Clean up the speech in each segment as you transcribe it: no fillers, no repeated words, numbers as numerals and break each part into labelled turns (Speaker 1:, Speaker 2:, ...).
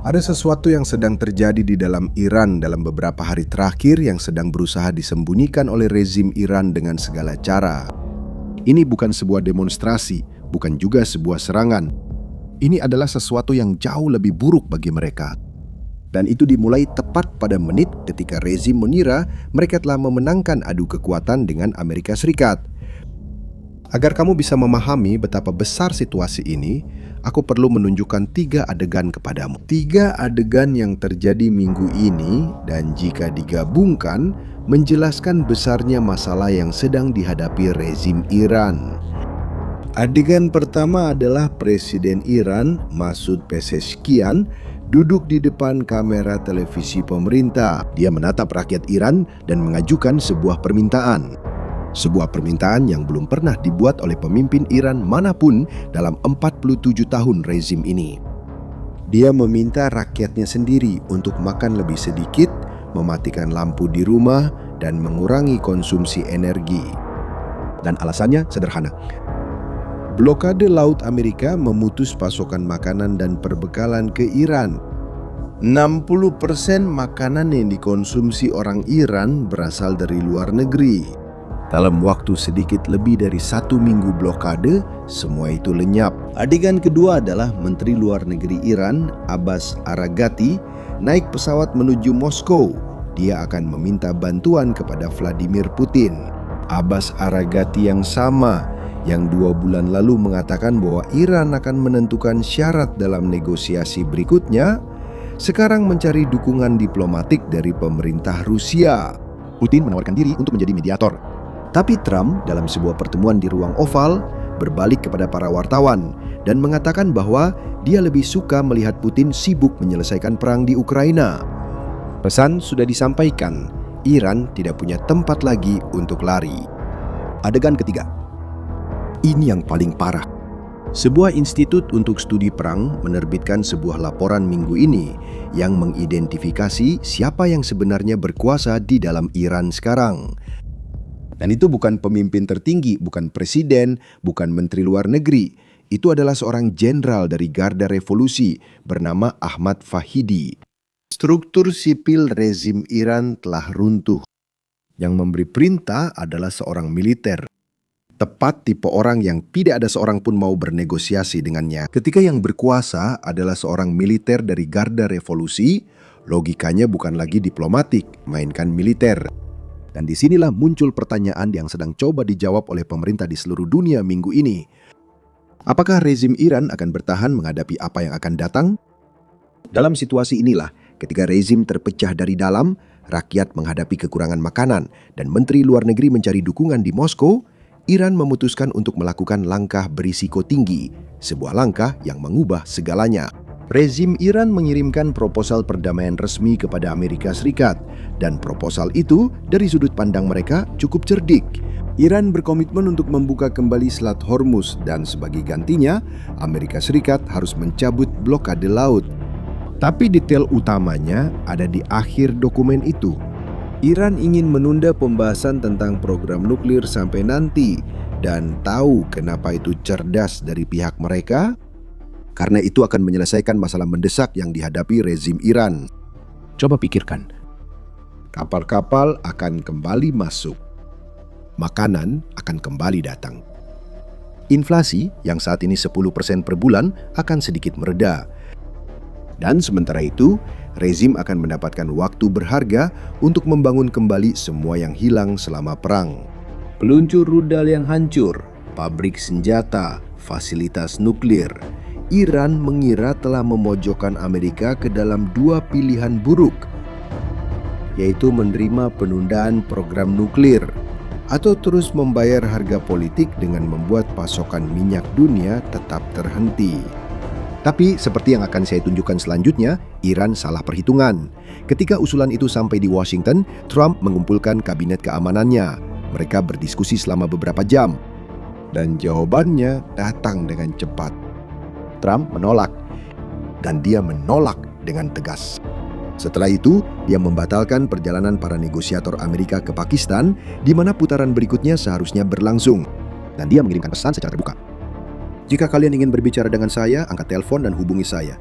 Speaker 1: Ada sesuatu yang sedang terjadi di dalam Iran dalam beberapa hari terakhir yang sedang berusaha disembunyikan oleh rezim Iran dengan segala cara. Ini bukan sebuah demonstrasi, bukan juga sebuah serangan. Ini adalah sesuatu yang jauh lebih buruk bagi mereka. Dan itu dimulai tepat pada menit ketika rezim mengira mereka telah memenangkan adu kekuatan dengan Amerika Serikat. Agar kamu bisa memahami betapa besar situasi ini, aku perlu menunjukkan 3 adegan kepadamu. 3 adegan yang terjadi minggu ini dan jika digabungkan, menjelaskan besarnya masalah yang sedang dihadapi rezim Iran. Adegan pertama adalah Presiden Iran, Masoud Pezeshkian, duduk di depan kamera televisi pemerintah. Dia menatap rakyat Iran dan mengajukan sebuah permintaan. Sebuah permintaan yang belum pernah dibuat oleh pemimpin Iran manapun dalam 47 tahun rezim ini. Dia meminta rakyatnya sendiri untuk makan lebih sedikit, mematikan lampu di rumah, dan mengurangi konsumsi energi. Dan alasannya sederhana. Blokade laut Amerika memutus pasokan makanan dan perbekalan ke Iran. 60% makanan yang dikonsumsi orang Iran berasal dari luar negeri. Dalam waktu sedikit lebih dari 1 minggu blokade, semua itu lenyap. Adegan kedua adalah Menteri Luar Negeri Iran, Abbas Araghchi, naik pesawat menuju Moskow. Dia akan meminta bantuan kepada Vladimir Putin. Abbas Araghchi yang sama, yang 2 bulan lalu mengatakan bahwa Iran akan menentukan syarat dalam negosiasi berikutnya, sekarang mencari dukungan diplomatik dari pemerintah Rusia. Putin menawarkan diri untuk menjadi mediator. Tapi Trump dalam sebuah pertemuan di ruang oval berbalik kepada para wartawan dan mengatakan bahwa dia lebih suka melihat Putin sibuk menyelesaikan perang di Ukraina. Pesan sudah disampaikan, Iran tidak punya tempat lagi untuk lari. Adegan ketiga. Ini yang paling parah. Sebuah institut untuk studi perang menerbitkan sebuah laporan minggu ini yang mengidentifikasi siapa yang sebenarnya berkuasa di dalam Iran sekarang. Dan itu bukan pemimpin tertinggi, bukan presiden, bukan menteri luar negeri. Itu adalah seorang jenderal dari Garda Revolusi bernama Ahmad Fahidi. Struktur sipil rezim Iran telah runtuh. Yang memberi perintah adalah seorang militer. Tepat tipe orang yang tidak ada seorang pun mau bernegosiasi dengannya. Ketika yang berkuasa adalah seorang militer dari Garda Revolusi, logikanya bukan lagi diplomatik, mainkan militer. Dan disinilah muncul pertanyaan yang sedang coba dijawab oleh pemerintah di seluruh dunia minggu ini. Apakah rezim Iran akan bertahan menghadapi apa yang akan datang? Dalam situasi inilah, ketika rezim terpecah dari dalam, rakyat menghadapi kekurangan makanan, dan Menteri Luar Negeri mencari dukungan di Moskow, Iran memutuskan untuk melakukan langkah berisiko tinggi, sebuah langkah yang mengubah segalanya. Rezim Iran mengirimkan proposal perdamaian resmi kepada Amerika Serikat, dan proposal itu dari sudut pandang mereka cukup cerdik. Iran berkomitmen untuk membuka kembali Selat Hormuz dan sebagai gantinya, Amerika Serikat harus mencabut blokade laut. Tapi detail utamanya ada di akhir dokumen itu. Iran ingin menunda pembahasan tentang program nuklir sampai nanti, dan tahu kenapa itu cerdas dari pihak mereka? Karena itu akan menyelesaikan masalah mendesak yang dihadapi rezim Iran. Coba pikirkan. Kapal-kapal akan kembali masuk. Makanan akan kembali datang. Inflasi yang saat ini 10% per bulan akan sedikit mereda. Dan sementara itu, rezim akan mendapatkan waktu berharga untuk membangun kembali semua yang hilang selama perang. Peluncur rudal yang hancur, pabrik senjata, fasilitas nuklir. Iran mengira telah memojokkan Amerika ke dalam 2 pilihan buruk, yaitu menerima penundaan program nuklir atau terus membayar harga politik dengan membuat pasokan minyak dunia tetap terhenti. Tapi seperti yang akan saya tunjukkan selanjutnya, Iran salah perhitungan. Ketika usulan itu sampai di Washington, Trump mengumpulkan kabinet keamanannya. Mereka berdiskusi selama beberapa jam. Dan jawabannya datang dengan cepat. Trump menolak, dan dia menolak dengan tegas. Setelah itu, dia membatalkan perjalanan para negosiator Amerika ke Pakistan, di mana putaran berikutnya seharusnya berlangsung. Dan dia mengirimkan pesan secara terbuka. Jika kalian ingin berbicara dengan saya, angkat telepon dan hubungi saya.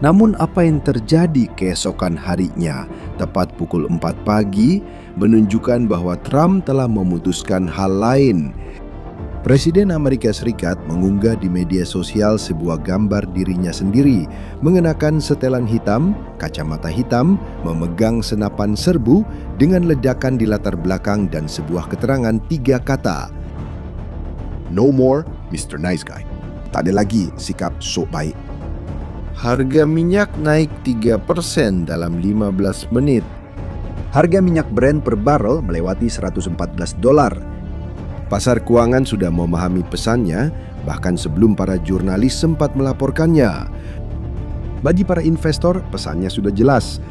Speaker 1: Namun apa yang terjadi keesokan harinya, tepat pukul 4 pagi, menunjukkan bahwa Trump telah memutuskan hal lain. Presiden Amerika Serikat mengunggah di media sosial sebuah gambar dirinya sendiri, mengenakan setelan hitam, kacamata hitam, memegang senapan serbu dengan ledakan di latar belakang dan sebuah keterangan 3 kata. No more Mr. Nice Guy. Tak ada lagi sikap sok baik. Harga minyak naik 3% dalam 15 menit. Harga minyak Brent per barrel melewati $114. Pasar keuangan sudah memahami pesannya, bahkan sebelum para jurnalis sempat melaporkannya. Bagi para investor, pesannya sudah jelas.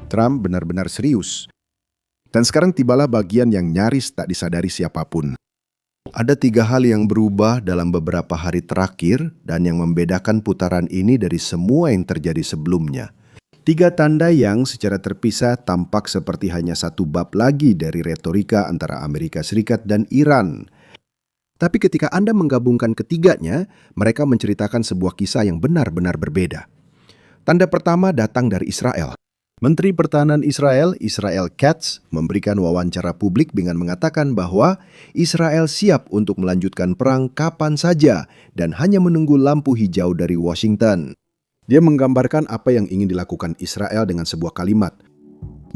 Speaker 1: Trump benar-benar serius. Dan sekarang tibalah bagian yang nyaris tak disadari siapapun. Ada 3 hal yang berubah dalam beberapa hari terakhir dan yang membedakan putaran ini dari semua yang terjadi sebelumnya. 3 tanda yang secara terpisah tampak seperti hanya satu bab lagi dari retorika antara Amerika Serikat dan Iran. Tapi ketika Anda menggabungkan ketiganya, mereka menceritakan sebuah kisah yang benar-benar berbeda. Tanda pertama datang dari Israel. Menteri Pertahanan Israel, Israel Katz, memberikan wawancara publik dengan mengatakan bahwa Israel siap untuk melanjutkan perang kapan saja dan hanya menunggu lampu hijau dari Washington. Dia menggambarkan apa yang ingin dilakukan Israel dengan sebuah kalimat,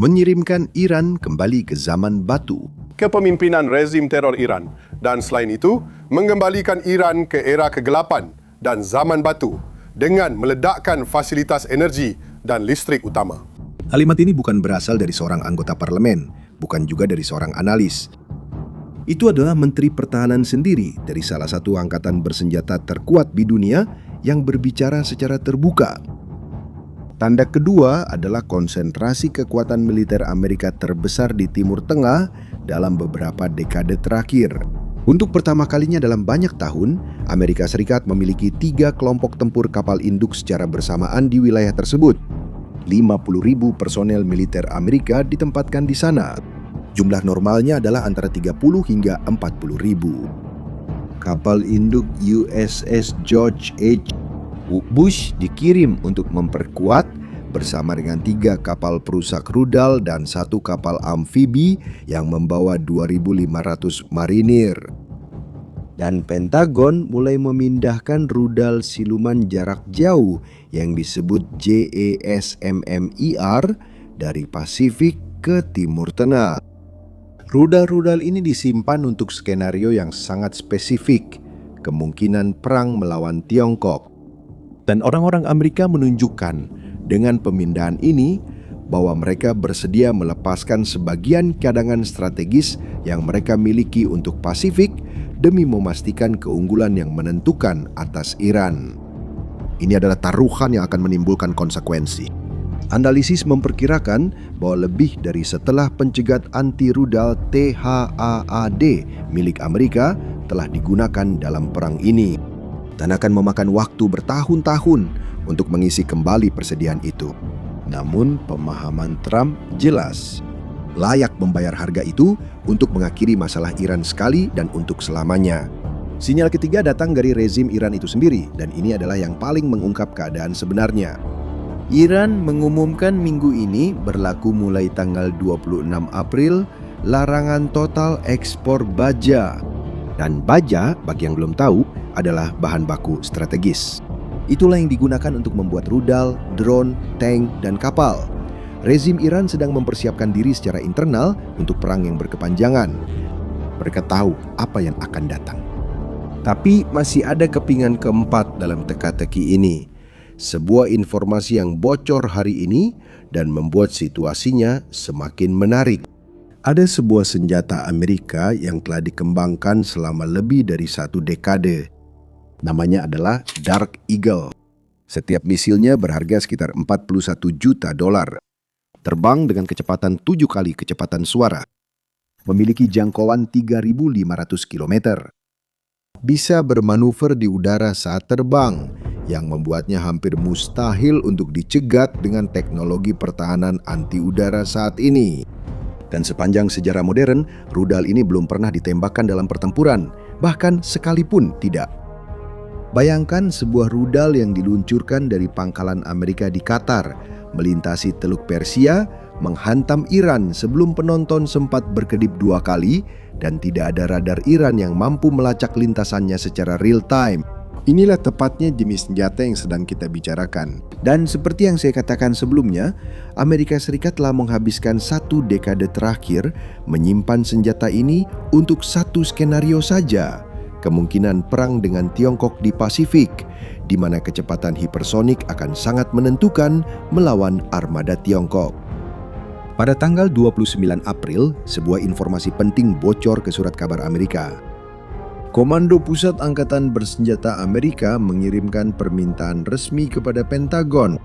Speaker 1: mengirimkan Iran kembali ke zaman batu.
Speaker 2: Kepemimpinan rezim teror Iran dan selain itu mengembalikan Iran ke era kegelapan dan zaman batu dengan meledakkan fasilitas energi dan listrik utama.
Speaker 1: Kalimat ini bukan berasal dari seorang anggota parlemen, bukan juga dari seorang analis. Itu adalah Menteri Pertahanan sendiri dari salah satu angkatan bersenjata terkuat di dunia yang berbicara secara terbuka. Tanda kedua adalah konsentrasi kekuatan militer Amerika terbesar di Timur Tengah dalam beberapa dekade terakhir. Untuk pertama kalinya dalam banyak tahun, Amerika Serikat memiliki 3 kelompok tempur kapal induk secara bersamaan di wilayah tersebut. 50.000 personel militer Amerika ditempatkan di sana. Jumlah normalnya adalah antara 30 hingga 40.000. Kapal induk USS George H. Bush dikirim untuk memperkuat bersama dengan 3 kapal perusak rudal dan 1 kapal amfibi yang membawa 2.500 marinir. Dan Pentagon mulai memindahkan rudal siluman jarak jauh yang disebut JASMMER dari Pasifik ke Timur Tengah. Rudal-rudal ini disimpan untuk skenario yang sangat spesifik, kemungkinan perang melawan Tiongkok. Dan orang-orang Amerika menunjukkan dengan pemindahan ini bahwa mereka bersedia melepaskan sebagian cadangan strategis yang mereka miliki untuk Pasifik demi memastikan keunggulan yang menentukan atas Iran. Ini adalah taruhan yang akan menimbulkan konsekuensi. Analisis memperkirakan bahwa lebih dari setelah pencegat anti-rudal THAAD milik Amerika telah digunakan dalam perang ini dan akan memakan waktu bertahun-tahun untuk mengisi kembali persediaan itu. Namun pemahaman Trump jelas, layak membayar harga itu untuk mengakhiri masalah Iran sekali dan untuk selamanya. Sinyal ketiga datang dari rezim Iran itu sendiri dan ini adalah yang paling mengungkap keadaan sebenarnya. Iran mengumumkan minggu ini berlaku mulai tanggal 26 April larangan total ekspor baja. Dan baja, bagi yang belum tahu, adalah bahan baku strategis. Itulah yang digunakan untuk membuat rudal, drone, tank, dan kapal. Rezim Iran sedang mempersiapkan diri secara internal untuk perang yang berkepanjangan. Mereka tahu apa yang akan datang. Tapi masih ada kepingan keempat dalam teka-teki ini. Sebuah informasi yang bocor hari ini dan membuat situasinya semakin menarik. Ada sebuah senjata Amerika yang telah dikembangkan selama lebih dari 1 dekade. Namanya adalah Dark Eagle. Setiap misilnya berharga sekitar $41 juta. Terbang dengan kecepatan 7 kali kecepatan suara. Memiliki jangkauan 3.500 km. Bisa bermanuver di udara saat terbang, yang membuatnya hampir mustahil untuk dicegat dengan teknologi pertahanan anti udara saat ini. Dan sepanjang sejarah modern, rudal ini belum pernah ditembakkan dalam pertempuran, bahkan sekalipun tidak. Bayangkan sebuah rudal yang diluncurkan dari pangkalan Amerika di Qatar, melintasi Teluk Persia, menghantam Iran sebelum penonton sempat berkedip 2 kali dan tidak ada radar Iran yang mampu melacak lintasannya secara real time. Inilah tepatnya jenis senjata yang sedang kita bicarakan. Dan seperti yang saya katakan sebelumnya, Amerika Serikat telah menghabiskan 1 dekade terakhir menyimpan senjata ini untuk 1 skenario saja. Kemungkinan perang dengan Tiongkok di Pasifik, di mana kecepatan hipersonik akan sangat menentukan melawan armada Tiongkok. Pada tanggal 29 April, sebuah informasi penting bocor ke surat kabar Amerika. Komando Pusat Angkatan Bersenjata Amerika mengirimkan permintaan resmi kepada Pentagon.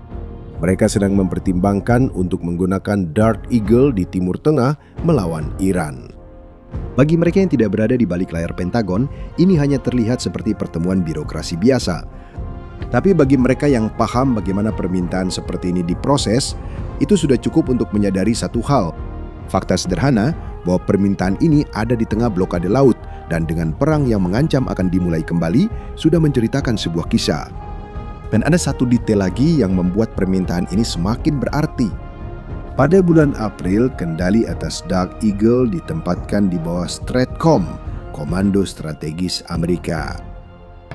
Speaker 1: Mereka sedang mempertimbangkan untuk menggunakan Dark Eagle di Timur Tengah melawan Iran. Bagi mereka yang tidak berada di balik layar Pentagon, ini hanya terlihat seperti pertemuan birokrasi biasa. Tapi bagi mereka yang paham bagaimana permintaan seperti ini diproses, itu sudah cukup untuk menyadari satu hal. Fakta sederhana bahwa permintaan ini ada di tengah blokade laut dan dengan perang yang mengancam akan dimulai kembali sudah menceritakan sebuah kisah. Dan ada satu detail lagi yang membuat permintaan ini semakin berarti. Pada bulan April, kendali atas Dark Eagle ditempatkan di bawah Stratcom, Komando Strategis Amerika.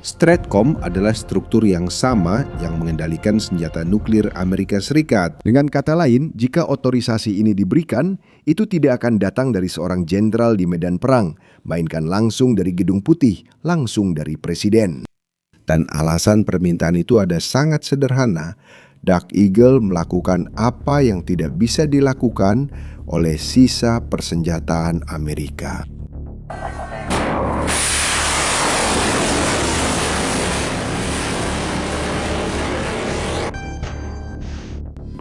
Speaker 1: Stratcom adalah struktur yang sama yang mengendalikan senjata nuklir Amerika Serikat. Dengan kata lain, jika otorisasi ini diberikan, itu tidak akan datang dari seorang jenderal di medan perang, melainkan langsung dari Gedung Putih, langsung dari Presiden. Dan alasan permintaan itu ada sangat sederhana. Dark Eagle melakukan apa yang tidak bisa dilakukan oleh sisa persenjataan Amerika.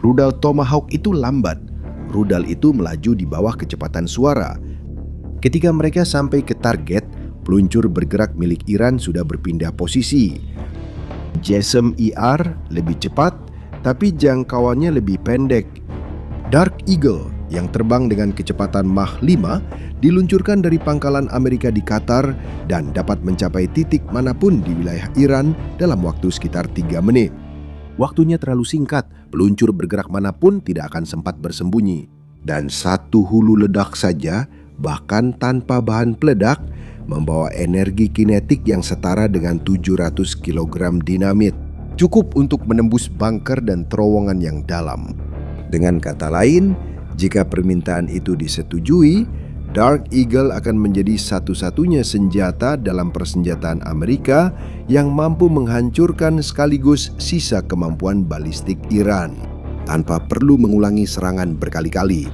Speaker 1: Rudal Tomahawk itu lambat. Rudal itu melaju di bawah kecepatan suara. Ketika mereka sampai ke target, peluncur bergerak milik Iran sudah berpindah posisi. JASSM-ER lebih cepat, tapi jangkauannya lebih pendek. Dark Eagle yang terbang dengan kecepatan Mach 5 diluncurkan dari pangkalan Amerika di Qatar dan dapat mencapai titik manapun di wilayah Iran dalam waktu sekitar 3 menit. Waktunya terlalu singkat, peluncur bergerak manapun tidak akan sempat bersembunyi. Dan satu hulu ledak saja, bahkan tanpa bahan peledak, membawa energi kinetik yang setara dengan 700 kg dinamit. Cukup untuk menembus bunker dan terowongan yang dalam. Dengan kata lain, jika permintaan itu disetujui, Dark Eagle akan menjadi satu-satunya senjata dalam persenjataan Amerika yang mampu menghancurkan sekaligus sisa kemampuan balistik Iran tanpa perlu mengulangi serangan berkali-kali.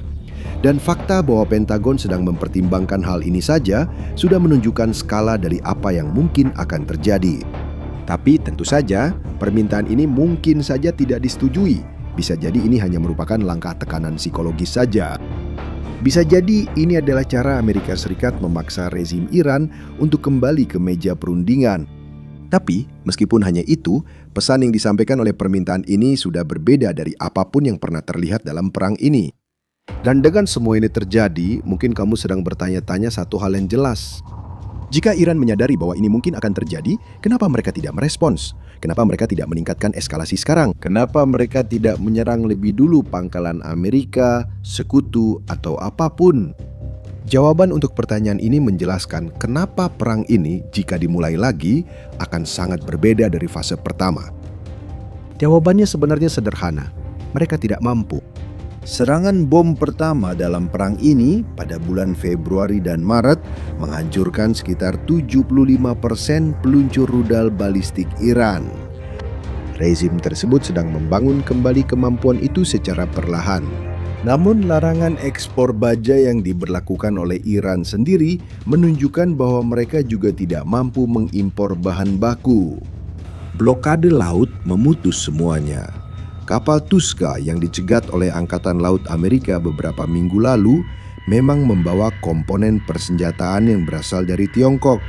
Speaker 1: Dan fakta bahwa Pentagon sedang mempertimbangkan hal ini saja sudah menunjukkan skala dari apa yang mungkin akan terjadi. Tapi tentu saja, permintaan ini mungkin saja tidak disetujui. Bisa jadi ini hanya merupakan langkah tekanan psikologis saja. Bisa jadi ini adalah cara Amerika Serikat memaksa rezim Iran untuk kembali ke meja perundingan. Tapi, meskipun hanya itu, pesan yang disampaikan oleh permintaan ini sudah berbeda dari apapun yang pernah terlihat dalam perang ini. Dan dengan semua ini terjadi, mungkin kamu sedang bertanya-tanya satu hal yang jelas. Jika Iran menyadari bahwa ini mungkin akan terjadi, kenapa mereka tidak merespons? Kenapa mereka tidak meningkatkan eskalasi sekarang? Kenapa mereka tidak menyerang lebih dulu pangkalan Amerika, sekutu, atau apapun? Jawaban untuk pertanyaan ini menjelaskan kenapa perang ini, jika dimulai lagi, akan sangat berbeda dari fase pertama. Jawabannya sebenarnya sederhana. Mereka tidak mampu. Serangan bom pertama dalam perang ini pada bulan Februari dan Maret menghancurkan sekitar 75% peluncur rudal balistik Iran. Rezim tersebut sedang membangun kembali kemampuan itu secara perlahan. Namun larangan ekspor baja yang diberlakukan oleh Iran sendiri menunjukkan bahwa mereka juga tidak mampu mengimpor bahan baku. Blokade laut memutus semuanya. Kapal Tuska yang dicegat oleh Angkatan Laut Amerika beberapa minggu lalu memang membawa komponen persenjataan yang berasal dari Tiongkok.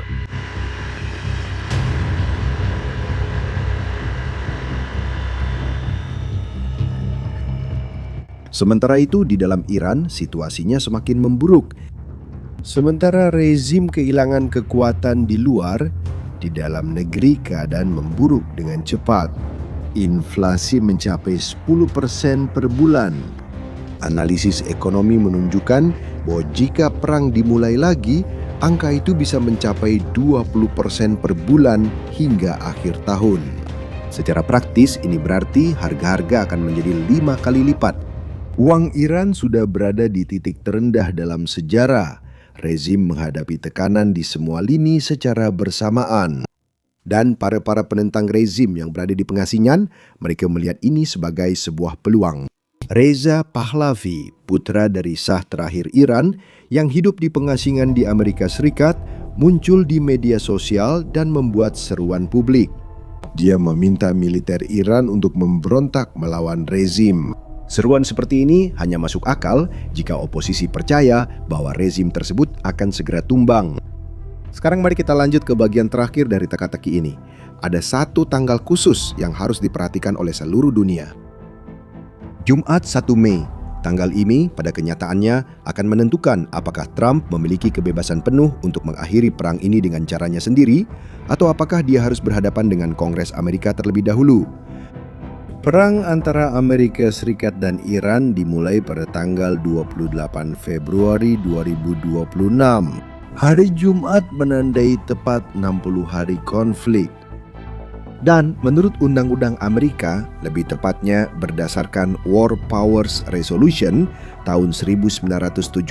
Speaker 1: Sementara itu di dalam Iran situasinya semakin memburuk. Sementara rezim kehilangan kekuatan di luar, Di dalam negeri keadaan memburuk dengan cepat. Inflasi mencapai 10% per bulan. Analisis ekonomi menunjukkan bahwa jika perang dimulai lagi, angka itu bisa mencapai 20% per bulan hingga akhir tahun. Secara praktis, ini berarti harga-harga akan menjadi 5 kali lipat. Uang Iran sudah berada di titik terendah dalam sejarah. Rezim menghadapi tekanan di semua lini secara bersamaan. Dan para penentang rezim yang berada di pengasingan, mereka melihat ini sebagai sebuah peluang. Reza Pahlavi, putra dari Shah terakhir Iran yang hidup di pengasingan di Amerika Serikat, muncul di media sosial dan membuat seruan publik. Dia meminta militer Iran untuk memberontak melawan rezim. Seruan seperti ini hanya masuk akal jika oposisi percaya bahwa rezim tersebut akan segera tumbang. Sekarang mari kita lanjut ke bagian terakhir dari teka-teki ini. Ada satu tanggal khusus yang harus diperhatikan oleh seluruh dunia. Jumat 1 Mei. Tanggal ini pada kenyataannya akan menentukan apakah Trump memiliki kebebasan penuh untuk mengakhiri perang ini dengan caranya sendiri atau apakah dia harus berhadapan dengan Kongres Amerika terlebih dahulu. Perang antara Amerika Serikat dan Iran dimulai pada tanggal 28 Februari 2026. Hari Jumat menandai tepat 60 hari konflik. Dan menurut Undang-Undang Amerika, lebih tepatnya berdasarkan War Powers Resolution tahun 1973,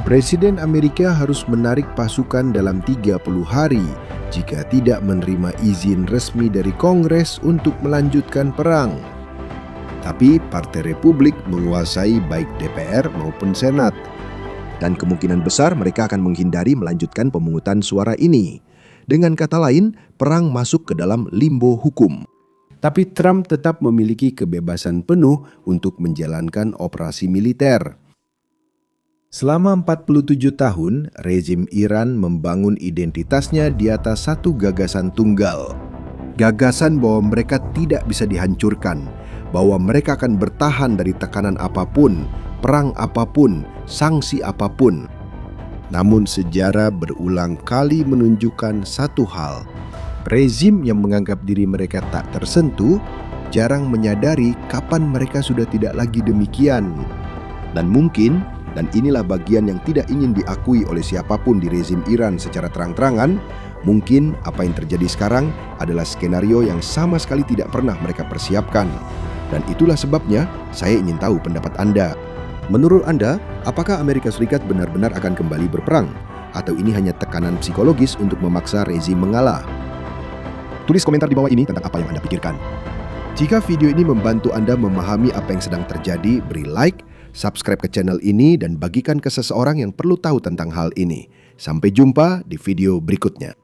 Speaker 1: Presiden Amerika harus menarik pasukan dalam 30 hari jika tidak menerima izin resmi dari Kongres untuk melanjutkan perang. Tapi Partai Republik menguasai baik DPR maupun Senat. Dan kemungkinan besar mereka akan menghindari melanjutkan pemungutan suara ini. Dengan kata lain, perang masuk ke dalam limbo hukum. Tapi Trump tetap memiliki kebebasan penuh untuk menjalankan operasi militer. Selama 47 tahun, rezim Iran membangun identitasnya di atas satu gagasan tunggal. Gagasan bahwa mereka tidak bisa dihancurkan, bahwa mereka akan bertahan dari tekanan apapun, perang apapun, sanksi apapun. Namun sejarah berulang kali menunjukkan satu hal. Rezim yang menganggap diri mereka tak tersentuh, jarang menyadari kapan mereka sudah tidak lagi demikian. Dan inilah bagian yang tidak ingin diakui oleh siapapun di rezim Iran secara terang-terangan, mungkin apa yang terjadi sekarang adalah skenario yang sama sekali tidak pernah mereka persiapkan. Dan itulah sebabnya saya ingin tahu pendapat Anda. Menurut Anda, apakah Amerika Serikat benar-benar akan kembali berperang? Atau ini hanya tekanan psikologis untuk memaksa rezim mengalah? Tulis komentar di bawah ini tentang apa yang Anda pikirkan. Jika video ini membantu Anda memahami apa yang sedang terjadi, beri like, subscribe ke channel ini dan bagikan ke seseorang yang perlu tahu tentang hal ini. Sampai jumpa di video berikutnya.